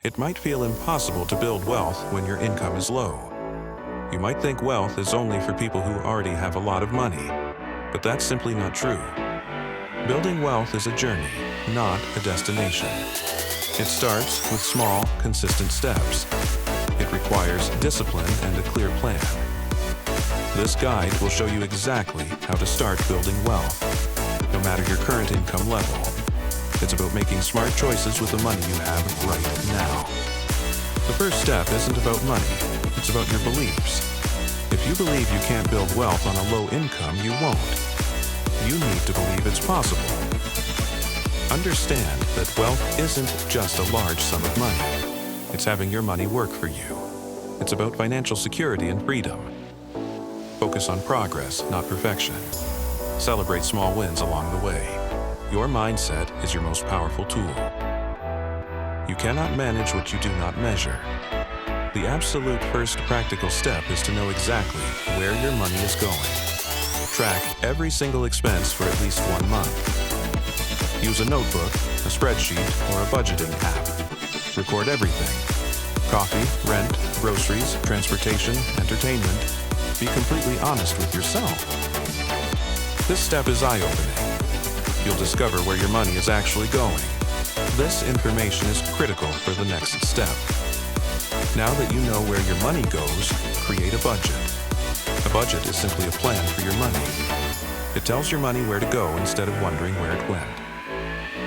It might feel impossible to build wealth when your income is low. You might think wealth is only for people who already have a lot of money, but that's simply not true. Building wealth is a journey, not a destination. It starts with small, consistent steps. It requires discipline and a clear plan. This guide will show you exactly how to start building wealth, no matter your current income level. It's about making smart choices with the money you have right now. The first step isn't about money, it's about your beliefs. If you believe you can't build wealth on a low income, you won't. You need to believe it's possible. Understand that wealth isn't just a large sum of money. It's having your money work for you. It's about financial security and freedom. Focus on progress, not perfection. Celebrate small wins along the way. Your mindset is your most powerful tool. You cannot manage what you do not measure. The absolute first practical step is to know exactly where your money is going. Track every single expense for at least 1 month. Use a notebook, a spreadsheet, or a budgeting app. Record everything. Coffee, rent, groceries, transportation, entertainment. Be completely honest with yourself. This step is eye-opening. You'll discover where your money is actually going. This information is critical for the next step. Now that you know where your money goes, create a budget. A budget is simply a plan for your money. It tells your money where to go instead of wondering where it went.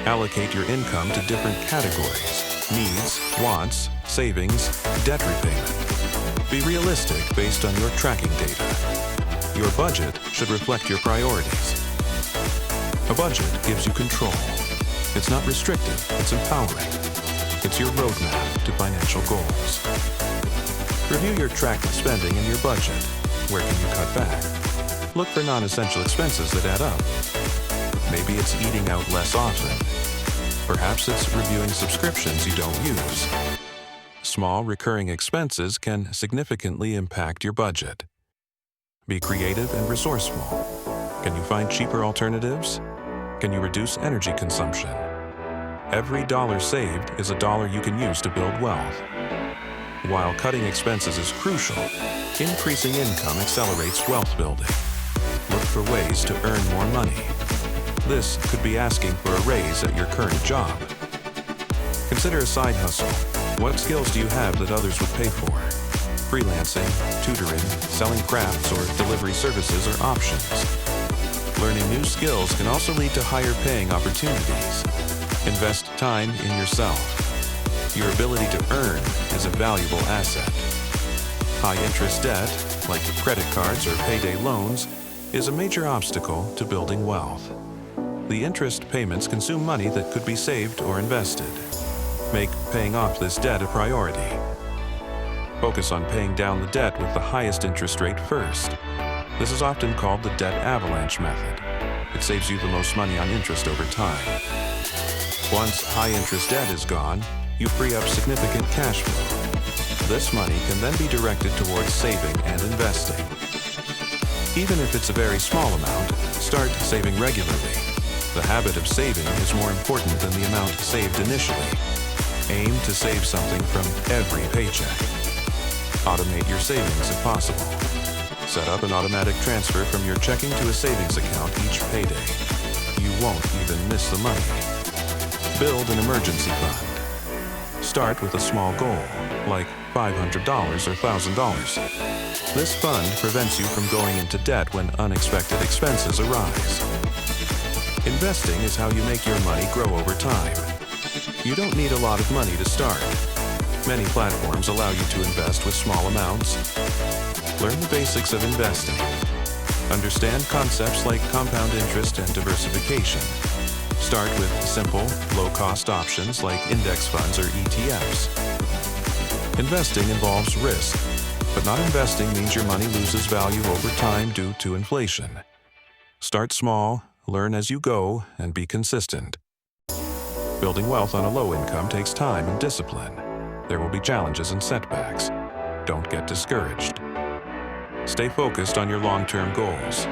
Allocate your income to different categories: needs, wants, savings, debt repayment. Be realistic based on your tracking data. Your budget should reflect your priorities. A budget gives you control. It's not restrictive, it's empowering. It's your roadmap to financial goals. Review your tracked spending and your budget. Where can you cut back? Look for non-essential expenses that add up. Maybe it's eating out less often. Perhaps it's reviewing subscriptions you don't use. Small recurring expenses can significantly impact your budget. Be creative and resourceful. Can you find cheaper alternatives? Can you reduce energy consumption? Every dollar saved is a dollar you can use to build wealth. While cutting expenses is crucial, increasing income accelerates wealth building. Look for ways to earn more money. This could be asking for a raise at your current job. Consider a side hustle. What skills do you have that others would pay for? Freelancing, tutoring, selling crafts, or delivery services are options. Learning new skills can also lead to higher paying opportunities. Invest time in yourself. Your ability to earn is a valuable asset. High-interest debt, like credit cards or payday loans, is a major obstacle to building wealth. The interest payments consume money that could be saved or invested. Make paying off this debt a priority. Focus on paying down the debt with the highest interest rate first. This is often called the debt avalanche method. It saves you the most money on interest over time. Once high-interest debt is gone, you free up significant cash flow. This money can then be directed towards saving and investing. Even if it's a very small amount, start saving regularly. The habit of saving is more important than the amount saved initially. Aim to save something from every paycheck. Automate your savings if possible. Set up an automatic transfer from your checking to a savings account each payday. You won't even miss the money. Build an emergency fund. Start with a small goal, like $500 or $1,000. This fund prevents you from going into debt when unexpected expenses arise. Investing is how you make your money grow over time. You don't need a lot of money to start. Many platforms allow you to invest with small amounts. Learn the basics of investing. Understand concepts like compound interest and diversification. Start with simple, low-cost options like index funds or ETFs. Investing involves risk, but not investing means your money loses value over time due to inflation. Start small, learn as you go, and be consistent. Building wealth on a low income takes time and discipline. There will be challenges and setbacks. Don't get discouraged. Stay focused on your long-term goals.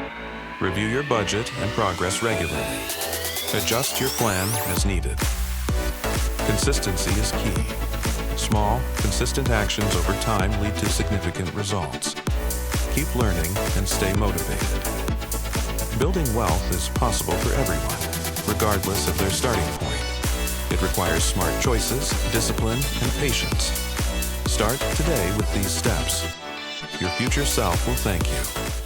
Review your budget and progress regularly. Adjust your plan as needed. Consistency is key. Small, consistent actions over time lead to significant results. Keep learning and stay motivated. Building wealth is possible for everyone, regardless of their starting point. It requires smart choices, discipline, and patience. Start today with these steps. Your future self will thank you.